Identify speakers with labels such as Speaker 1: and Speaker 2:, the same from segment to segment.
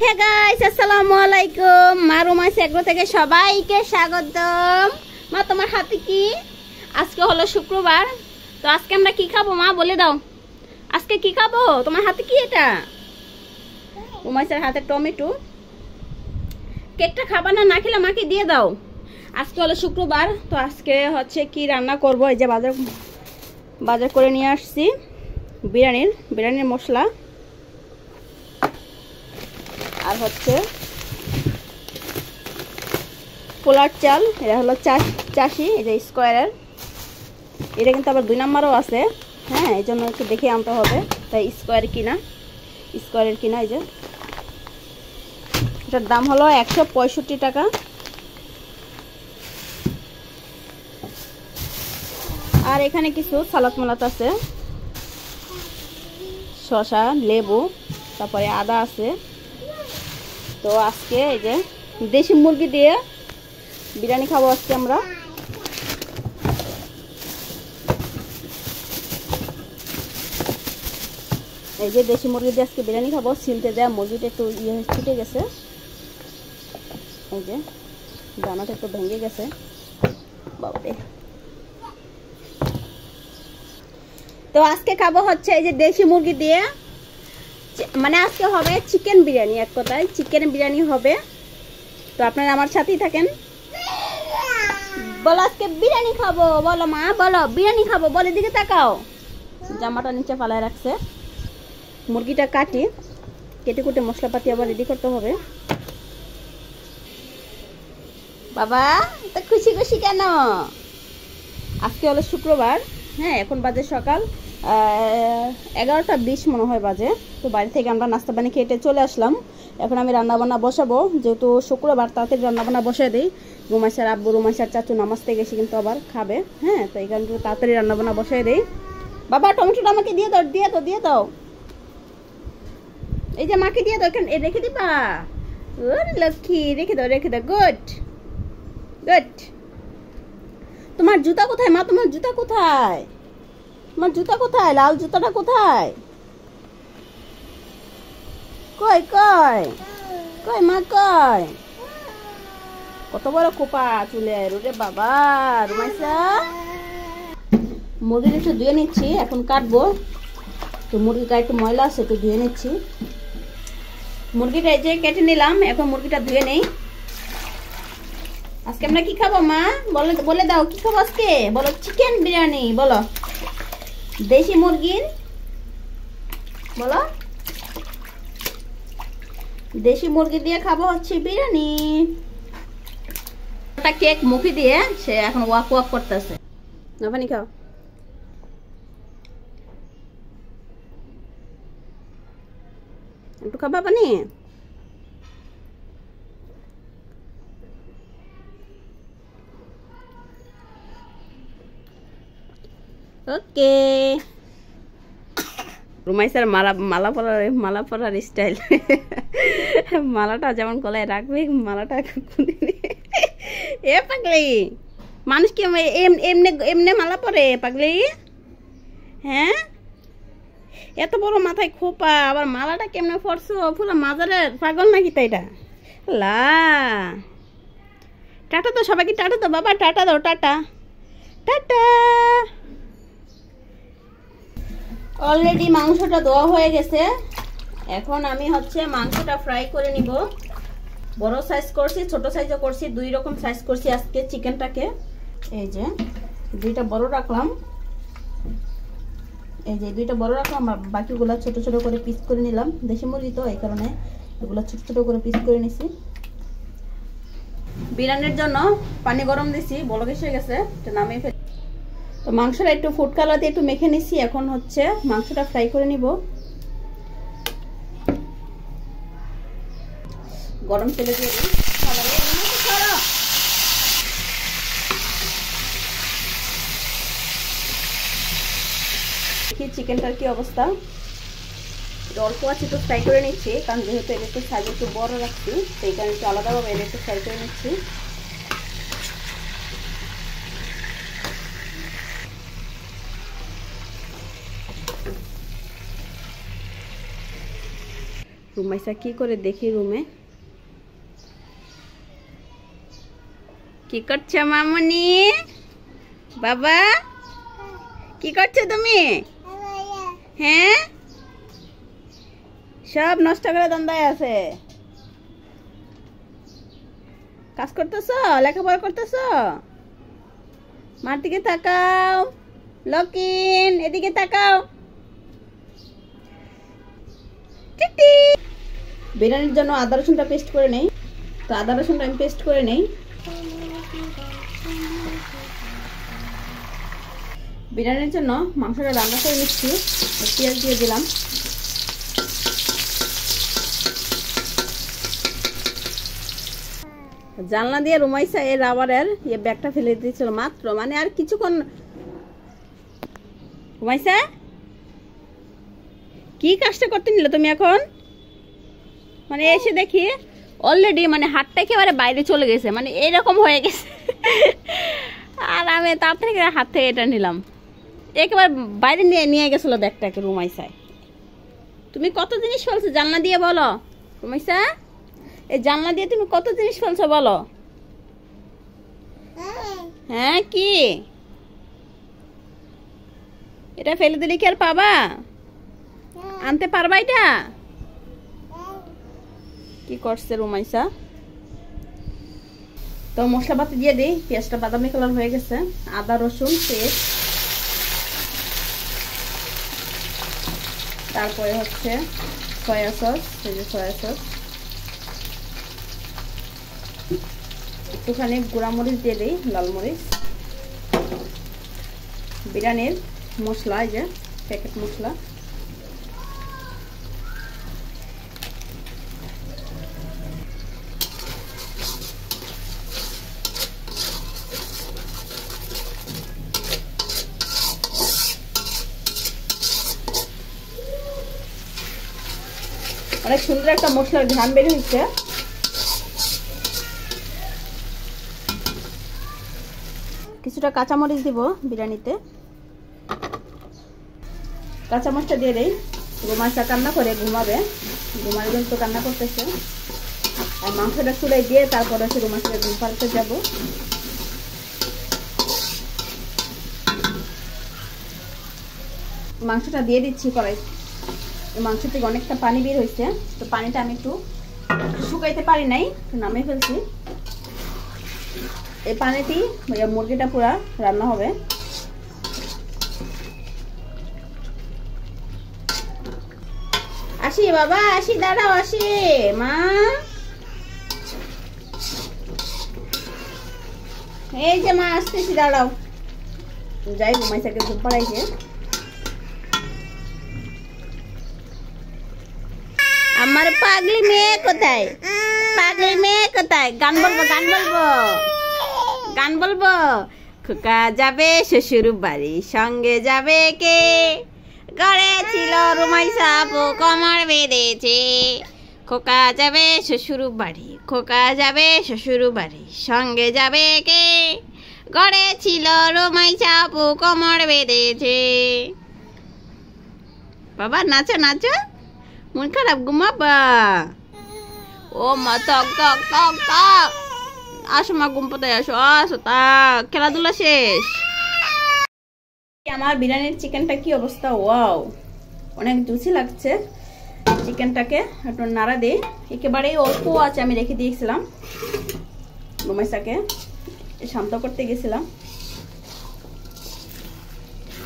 Speaker 1: Hey guys, আসসালামু আলাইকুম। মা রুমাইস এগ্রো থেকে সবাইকে স্বাগতম। মা, তোমার হাতে কি? আজকে হলো শুক্রবার, তো আজকে আমরা কি খাবো মা বলে দাও। আজকে কি খাবো? তোমার হাতে কি এটা? রুমাইসের হাতে টমেটো। কেকটা খাবা না? না খেলে মাকে দিয়ে দাও। আজকে হলো শুক্রবার, তো আজকে হচ্ছে কি রান্না করবো। এই যে বাজার করে নিয়ে আসছি বিরিয়ানির মশলা, আর হচ্ছে পোলার চাল। এটা হলো চাষি, এই যে স্কোয়ারের। এটা কিন্তু আবার 2 নম্বরও আছে, হ্যাঁ, এই জন্য একটু দেখে আনতে হবে। তাই স্কোয়ারের কিনা। এই যে এটার দাম হলো 165 টাকা। আর এখানে কিছু সালাদ মালাত আছে, শসা, লেবু, তারপরে আদা আছে। তো আজকে এই যে দেশি মুরগি দিয়ে বিরিয়ানি খাবো আজকে আমরা। এই যে দেশি মুরগি দিয়ে আজকে বিরিয়ানি খাবো। ছিলতে দেওয়া মুরগিটা একটু ছুটে গেছে, এই যে দানাটা একটু ভেঙে গেছে বাবারে। তো আজকে খাবো হচ্ছে এই যে দেশি মুরগি দিয়ে, মানে আজকে হবে চিকেন বিরিয়ানি। এক কথায় চিকেন বিরিয়ানি হবে। তো আপনারা আমার সাথেই থাকেন। বলো আজকে বিরিয়ানি খাবো, বলো মা, বলো বিরিয়ানি খাবো, বলে দিকে তাকাও। জামাটা নিচে ফালায় রাখছে। মুরগিটা কেটে কুটে মশলাপাতি আবার রেডি করতে হবে। বাবা তো খুশি খুশি কেন? আজকে হলো শুক্রবার, হ্যাঁ। এখন বাজে সকাল 11টা 20 মনে হয় বাজে। তো বাড়ি থেকে আমরা নাস্তা পানি খেটে চলে আসলাম। এখন আমি রান্নাবান্না বসাবো, যেহেতু শুক্রবার তাড়াতাড়ি রান্নাবান্না বসাই দিই। রুমাইসার আব্বু, রুমাইসার চাচু নামাজ থেকে এসে কিন্তু আবার খাবে, হ্যাঁ। তো এই কারণে তাড়াতাড়ি রান্নাবান্না বসাই দিই। বাবা টমেটোটা আমাকে দিয়ে দাও। এই যে মাকে দিয়ে দাও, এখানে রেখে দিবা। লক্ষ্মী, রেখে দাও। গুড। তোমার জুতা কোথায় মা? তোমার জুতা কোথায়? লাল জুতাটা কোথায়? কই মা, কই? কত বড় কোপা চুলের, ওরে বাবা। রুমাইসা, মুরগিটা একটু ধুয়ে নিচ্ছি, এখন কাটবো। তো মুরগির গায়ে একটু ময়লা আছে, একটু ধুয়ে নিচ্ছি। মুরগিটা এই যে কেটে নিলাম, এখন মুরগিটা ধুয়ে নেই। আজকে আমরা কি খাবো মা? বলে দাও কি খাবো আজকে। বলো চিকেন বিরিয়ানি, বলো দেশি মুরগির, বলো দেশি মুরগি দিয়ে খাবো হচ্ছে বিরিয়ানি। একটা কেক মুখে দিয়ে সে এখন ওয়াক করতেছে। না পানি খাও। একটু খাবা পানি? ওকে। রুমাইসার মালা পরার স্টাইল। মালাটা যেমন গলায় রাখবে, মালাটা এ পাগলি মানুষ কি এমনি মালা পরে পাগলি? হ্যাঁ, এত বড় মাথায় খোপা, আবার মালাটা কেমনে পরছো? পুরো মাজারের পাগল নাকি তাইটা? লা টাটা তো সবাইকে, টাটা তো বাবা, টাটা দাও, টাটা। অলরেডি মাংসটা ধোয়া হয়ে গেছে। এখন আমি হচ্ছে মাংসটা ফ্রাই করে নিব। বড় সাইজ করছি, ছোট সাইজও করছি, 2 রকম সাইজ করছি আজকে চিকেনটাকে। এই যে 2টা বড় রাখলাম, আর বাকিগুলো ছোট ছোট করে পিস করে নিলাম। দেশি মুরগি তো এই কারণে এগুলো ছোট ছোট করে পিস করে নিছি। বিরিয়ানির জন্য পানি গরম দিছি, বলক এসে গেছে, এটা নামিয়ে ফেলি। তো মাংসটা একটু ফুড কালার দিয়ে একটু মেখে নিছি। এখন হচ্ছে মাংসটা ফ্রাই করে নিব। গরম তেলে দিয়ে দিই। চিকেনটার কি অবস্থা? অল্প আছে একটু ফ্রাই করে নিচ্ছি, কারণ যেহেতু এটা একটু সাইজ একটু বড় রাখছি, সেই কারণে একটু আলাদাভাবে এটা একটু ফ্রাই করে নিচ্ছি। রুমাইসা কি করে দেখি রুমে কি করছো মামনি বাবা কি করছো তুমি হ্যাঁ সব নষ্ট করে দান্দায় আছে কাজ করতেছো লেখাপড়া করতেছো মার দিকে তাকাও লকিন এদিকে তাকাও বিরিয়ানির জন্য আদা রসুনটা পেস্ট করে নেই তো আদা রসুনটা আমি পেস্ট করে নেই বিরিয়ানির জন্য মাংসটা রান্না করে নিচ্ছি পেঁয়াজ দিয়ে দিলাম জানলা দিয়ে রুমাইসা এই রাবারের ব্যাগটা ফেলে দিয়েছিল মাত্র মানে আর কিছুক্ষণ রুমাইসা কি কাজটা করতে নিলে তুমি এখন মানে এসে দেখি অলরেডি মানে হাতটা একেবারে বাইরে চলে গেছে মানে এরকম হয়ে গেছে আর আমি তার থেকে হাত থেকে এটা নিলাম একেবারে বাইরে নিয়ে গেছিল ব্যাগটাকে রুমাইসায় তুমি কত জিনিস ফেলছো জানলা দিয়ে বলো রুমাইসা এই জানলা দিয়ে তুমি কত জিনিস ফেলছো বলো হ্যাঁ কি এটা ফেলে দিলে কি আর পাবা আনতে পারবা এটা কি করছে রুমাইসা তো মশলাপাতি দিয়ে দিই পেঁয়াজটা বাদামি কালার হয়ে গেছে আদা রসুন পেস্ট তারপরে হচ্ছে সয়া সস এই যে সয়া সস একটুখানি গুঁড়া মরিচ দিয়ে দিই লাল মরিচ বিরিয়ানির মশলা এই যে প্যাকেট মশলা অনেক সুন্দর একটা মশলার ঘ্রাণ বের হচ্ছে কিছুটা কাঁচামরিচ দিব বিরিয়ানিতে কাঁচামরিচটা দিয়ে দেই রুমাইসা কান্না করে ঘুমাবে ঘুমার জন্য তো কান্না করতেছে আর মাংসটা চুলাই দিয়ে তারপরে হচ্ছে রুমাইসাকে ঘুম পাড়াতে যাব মাংসটা দিয়ে দিচ্ছি কড়াই মাংস থেকে অনেকটা পানি বের হয়েছে তো পানিটা আমি একটু শুকাইতে পারি নাই নামিয়ে ফেলছি এই পানিতেই মুরগিটা পুরা রান্না হবে আসি বাবা আসি দাঁড়াও আসি মা এই যে মা আসতেছি দাঁড়াও যাই রুমাইসাকে ঘুম পাড়াইছে আমার পাগলি মেয়ে কোথায় পাগলি মেয়ে কোথায় গান বলবো গান বলবো গান বলবো খোকা যাবে শ্বশুর বাড়ি সঙ্গে যাবে কে ঘরে ছিল রুমাইসা আপু কোমর বেঁধেছে খোকা যাবে শ্বশুর বাড়ি খোকা যাবে শ্বশুর বাড়ি সঙ্গে যাবে কে ঘরে ছিল রুমাইসা আপু কোমর বেঁধেছে বাবা নাচো নাচো মন খারাপ ঘুমাবা ও মা টক টক টক টক আসো মা ঘুম পাতে আসো আসো তা খেলাধুলা শেষ আমার বিরিয়ানির চিকেনটা কি অবস্থা ওয়াও অনেক জুসি লাগছে চিকেনটাকে একটু নাড়া দিই একেবারেই অল্প আছে আমি রেখে দিয়েছিলাম রুমাইসাকে শান্ত করতে গেছিলাম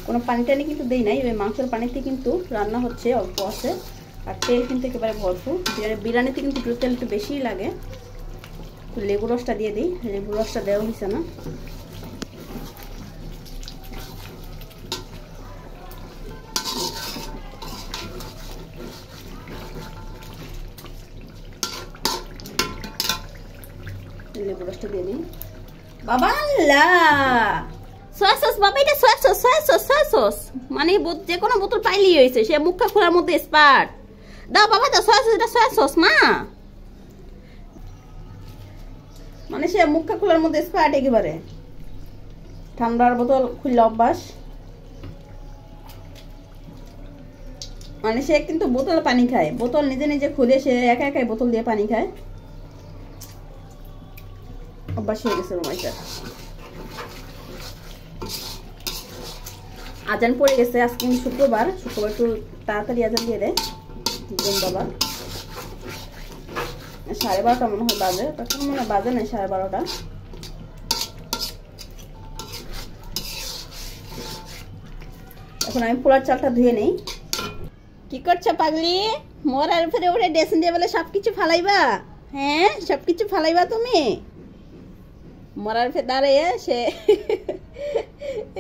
Speaker 1: কোনো পানি টানি কিন্তু দেই নাই ওই মাংসের পানিতে কিন্তু রান্না হচ্ছে অল্প আছে আর তেল কিন্তু একেবারে ভরপুর বিরিয়ানিতে কিন্তু তেল একটু বেশিই লাগে লেবু রসটা দিয়ে দিই লেবু রসটা দেওয়া হয়েছে না লেবু রসটা দিয়ে দিই বাবা আল্লাহ সয়া সস বাবা এটা soya sauce soya sauce soya sauce মানে যে কোনো বোতল পাইলেই হয়েছে সে মুখটা খোলার মধ্যে স্পার্ট দাও বাবা দাও সয়া সস এটা সয়া সস মা মানে সে মুখটা খোলার মধ্যে স্পার্ট একেবারে ঠান্ডার বোতল খুললে অভ্যাস মানে সে কিন্তু বোতল পানি খায়, বোতল নিজে নিজে খুলে সে একা একাই বোতল দিয়ে পানি খায়, অভ্যাস হয়ে গেছে রুমাইসার। আজান পড়ে গেছে, আজকে শুক্রবার, শুক্রবার একটু তাড়াতাড়ি আজান দিয়ে দেয় বাবা। 12:30 মনে হয় বাজে, তখন মনে হয় বাজে না 12:30। এখন আমি পোলার চালটা ধুয়ে নেই। কি করছো পাগলি? মরার ফেরে উঠে ড্রেসিং টেবিলে সবকিছু ফালাইবা? হ্যাঁ, সবকিছু ফালাইবা তুমি? মরার ফেরে দাঁড়িয়ে সে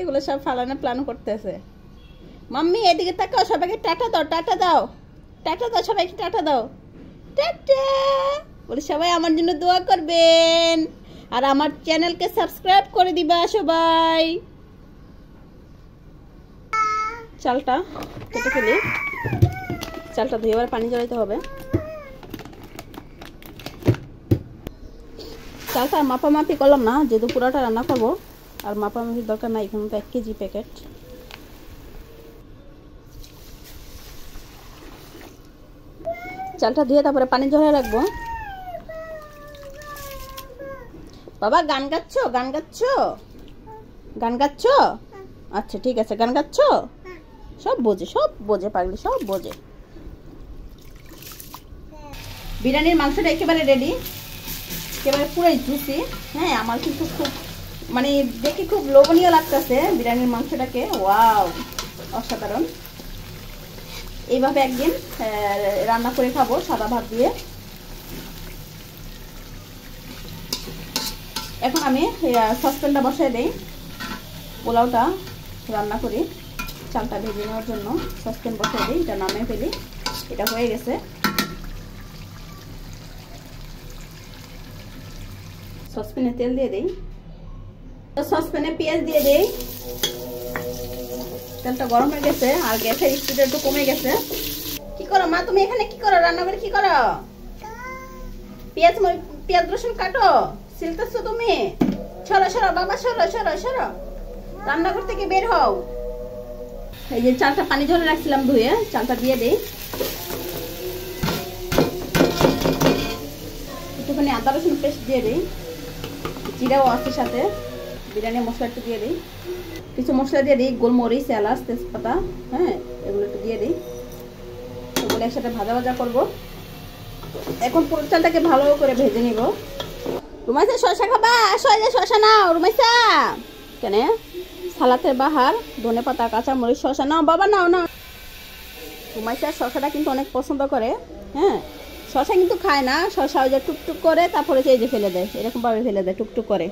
Speaker 1: এগুলো সব ফালানোর প্ল্যান করতেছে। মাম্মি এদিকে তাকাও, সবাইকে টাটা দাও, টাটা দাও, টাটা দাও, সবাইকে টাটা দাও, টাটা বলে সবাই আমার জন্য দোয়া করবেন আর আমার চ্যানেলকে সাবস্ক্রাইব করে দিবা সবাই। চালটা কেটে ফেলি, চালটা ধুয়ে আবার পানি জ্বালাইতে হবে। চালটা মাপামাপি করলাম না, যেহেতু পুরোটা রান্না করবো আর মাপামাপির দরকার নাই, এখানে তো 1 কেজি প্যাকেট। চালটা ধুয়ে তারপরে পানি ঝরিয়ে রাখবো। বাবা গান গাচ্ছ? গান গাচ্ছ? গান গাচ্ছ? আচ্ছা ঠিক আছে, গান গাচ্ছ? সব বোঝে, সব বোঝে পাগলি, সব বোঝে। বিরিয়ানির মাংসটা একেবারে রেডি, একেবারে পুরাই জুসি। হ্যাঁ, আমার কিন্তু খুব মানে দেখে খুব লোভনীয় লাগতেছে বিরিয়ানির মাংসটাকে। ওয়াও, অসাধারণ। এইভাবে একদিন রান্না করে খাবো সাদা ভাত দিয়ে। এখন আমি সসপ্যানটা বসাই দেই, পোলাওটা রান্না করি। চালটা ভেজে নেওয়ার জন্য সসপ্যান বসাই দিই, এটা নামিয়ে ফেলি। এটা হয়ে গেছে। সসপ্যানে তেল দিয়ে দিই, সসপ্যানে পেঁয়াজ দিয়ে দিই। তেলটা গরম হয়ে গেছে আর গ্যাসের স্পিড একটু কমে গেছে। কি করো মা তুমি এখানে? কি করো রান্না করে? কি করো? পেঁয়াজ রসুন কাটো, ছিলতেছো তুমি? সরো সরো বাবা, সরো সরো সরো, রান্নাঘর থেকে বের হও। এই যে চালটা পানি ঝরে রাখছিলাম ধুয়ে, চালটা দিয়ে দিই। একটুখানি আদা রসুন পেস্ট দিয়ে দিই, জিরাও আছে সাথে, বিরিয়ানি মশলা একটু দিয়ে দিই, কিছু মশলা দিয়ে দিই, গোলমরিচ, এলাচ, তেজপাতা, হ্যাঁ এগুলো একটু দিয়ে দিই। এগুলো একসাথে ভাজা ভাজা করবো। এখন পুরো চালটাকে ভালো করে ভেজে নিব। রুমাইসা শসা খাবা? আসো, এই যে শসা নাও রুমাইসা। কেন? সালাতের বাহার, ধনেপাতা, কাঁচামরিচ, শসা নাও বাবা, নাও নাও। রুমাইসা শসাটা কিন্তু অনেক পছন্দ করে। হ্যাঁ, শসা কিন্তু খায় না, শসা ওই যে টুকটুক করে তারপরে এই যে ফেলে দেয়, এরকম ভাবে ফেলে দেয় টুকটুক করে,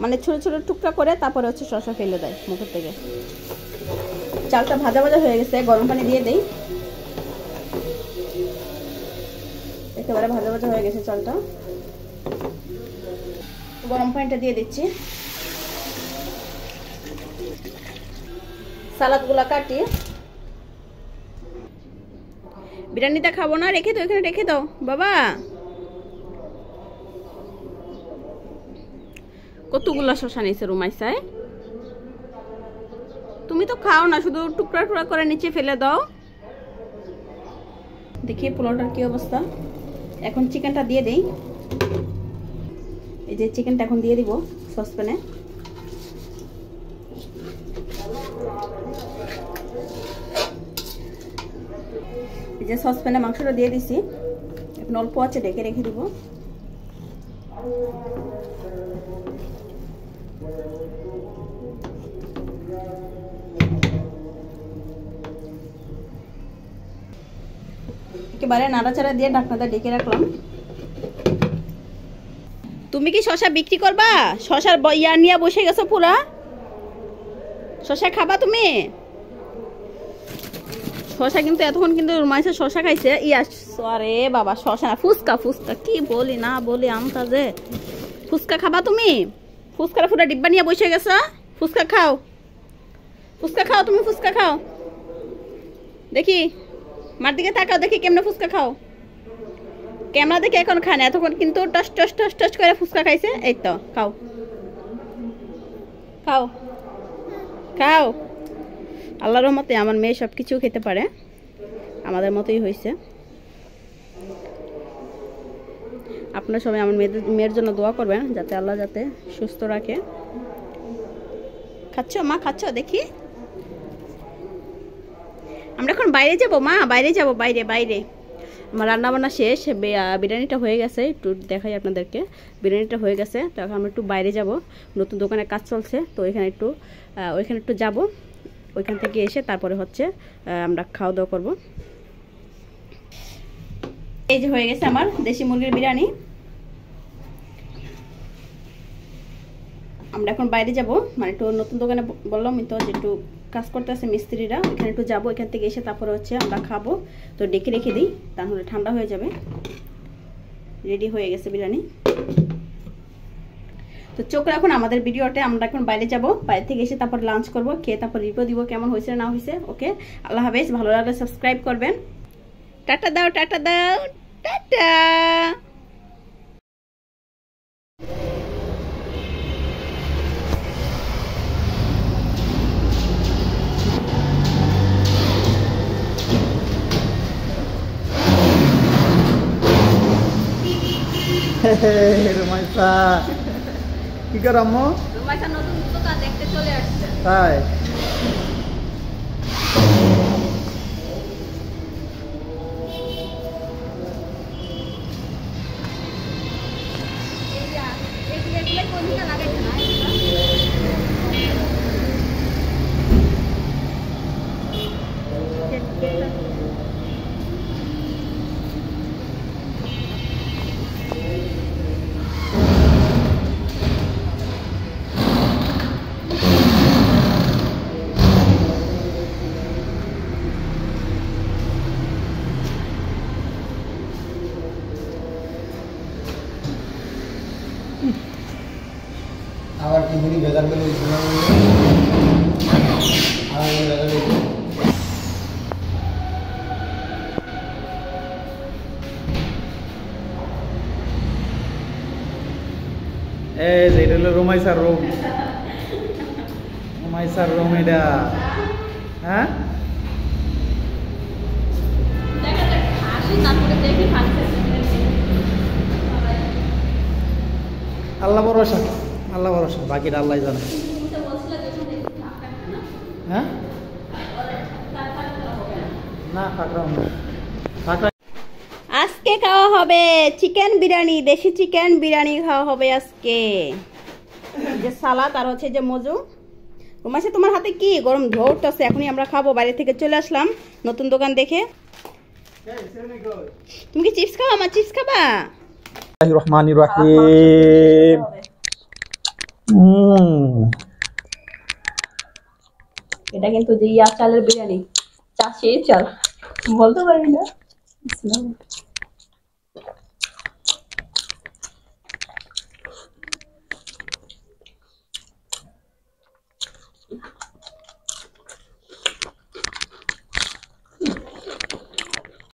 Speaker 1: মানে ছোট ছোট টুকরা করে তারপরে হচ্ছে শসা ফেলে দেয় মুখের থেকে। চালটা ভাজা ভাজা হয়ে গেছে, গরম পানি দিয়ে দেই। একেবারে ভাজা ভাজা হয়ে গেছে চালটা, গরম পানিটা দিয়ে দিচ্ছি। সালাদগুলা কাটি। বিরিয়ানিটা খাবো না, রেখে দাও, এখানে রেখে দাও বাবা। কতগুলা শসা নিয়েছে রুমাইসায়? তুমি তো খাও না, শুধু টুকরা টুকরা করে নিচে ফেলে দাও। দেখি পোলাওটার কি অবস্থা। এখন চিকেনটা দিয়ে দেই। এই যে চিকেনটা এখন দিয়ে দিব সসপ্যানে। এই যে সসপ্যানে মাংসটা দিয়ে দিছি, এখন অল্প আছে ঢেকে রেখে দিব। একেবারে নাড়াচাড়া দিয়ে ঢাকনাটা ঢেকে রাখলাম। তুমি কি শসা বিক্রি করবা? শসার ইয়া নিয়ে বসে গেছো পুরা। শসা খাবা তুমি? শসা কিন্তু এতক্ষণ কিন্তু রুমাইসা শসা খাইছে। আরে বাবা, শসা না, ফুচকা। ফুচকা কি বলি না বলি আমতা যে। ফুচকা খাবা তুমি? ফুচকার পুরা ডিব্বা নিয়ে বসে গেছো। ফুচকা খাও, ফুচকা খাও, তুমি ফুচকা খাও। দেখি মার দিকে তাকাও, দেখি কেমনে ফুচকা খাও। ক্যামেরা দেখে এখন খায় না, এতক্ষণ কিন্তু টস টস টস টস করে ফুচকা খাইছে। এই তো খাও, খাও, খাও। আল্লাহর রহমতে আমার মেয়ে সব কিছু খেতে পারে। আমাদের মতোই হয়েছে। আপনারা সবাই আমার মেয়ের জন্য দোয়া করবেন যাতে আল্লাহ যাতে সুস্থ রাখে। খাচ্ছ মা, খাচ্ছ? দেখি। আমরা এখন বাইরে যাব মা, বাইরে যাব, বাইরে বাইরে। আমার রান্নাবান্না শেষ, বিরিয়ানিটা হয়ে গেছে, একটু দেখাই আপনাদেরকে। বিরিয়ানিটা হয়ে গেছে, তো এখন আমরা একটু বাইরে যাব, নতুন দোকানে কাজ চলছে, তো ওইখানে একটু যাব। ওইখান থেকে এসে তারপরে হচ্ছে আমরা খাওয়া দাওয়া করবো। এই যে হয়ে গেছে আমার দেশি মুরগির বিরিয়ানি। আমরা এখন বাইরে যাব, মানে একটু নতুন দোকানে বললাম তো যে একটু কাজ করতে আছে মিস্ত্রিরা, ওইখানে একটু যাবো। ওইখান থেকে এসে তারপরে হচ্ছে আমরা খাবো। তো ডেকে রেখে দিই, তাহলে ঠান্ডা হয়ে যাবে। রেডি হয়ে গেছে বিরিয়ানি। তো চোখ রাখুন আমাদের ভিডিওতে। আমরা এখন বাইরে যাব, বাইরে থেকে এসে তারপর লাঞ্চ করব, খেয়ে তারপর রিভিউ দিব কেমন হয়েছে না হয়েছে। ওকে, আল্লাহ হাফেজ। ভালো লাগলে সাবস্ক্রাইব করবেন। টাটা দাও, টাটা দাও, টাটা।
Speaker 2: রুমাইসা কি কর আম্মু?
Speaker 1: রুমাইসা নতুন দোকান দেখতে চলে আসছে।
Speaker 2: তাই? আবার কি বলি বেজার করে দিলাম আর বেজার করে এই যে এটা হলো রুমাইসার রুম। রুমাইসার রুম এটা। হ্যাঁ আল্লাহ ভরসা, আল্লাহ ভরসা, বাকিটা আল্লাহ জানে। হ্যাঁ না
Speaker 1: আজকে খাওয়া হবে চিকেন বিরিয়ানি, দেশি চিকেন বিরিয়ানি খাওয়া হবে আজকে। যে সালাদ আর হচ্ছে যে মজু। রুমাইসা তোমার হাতে কি গরম ঝোরটাছে, এখনই আমরা খাবো। বাইরে থেকে চলে আসলাম নতুন দোকান দেখে। তুমি কি চিপস খাবা? আমার চিপস খাবা?
Speaker 2: রহমানির রহিম।
Speaker 1: এটা কিন্তু যে চালের বিরিয়ানি, চাষি চাল বলতে পারি না।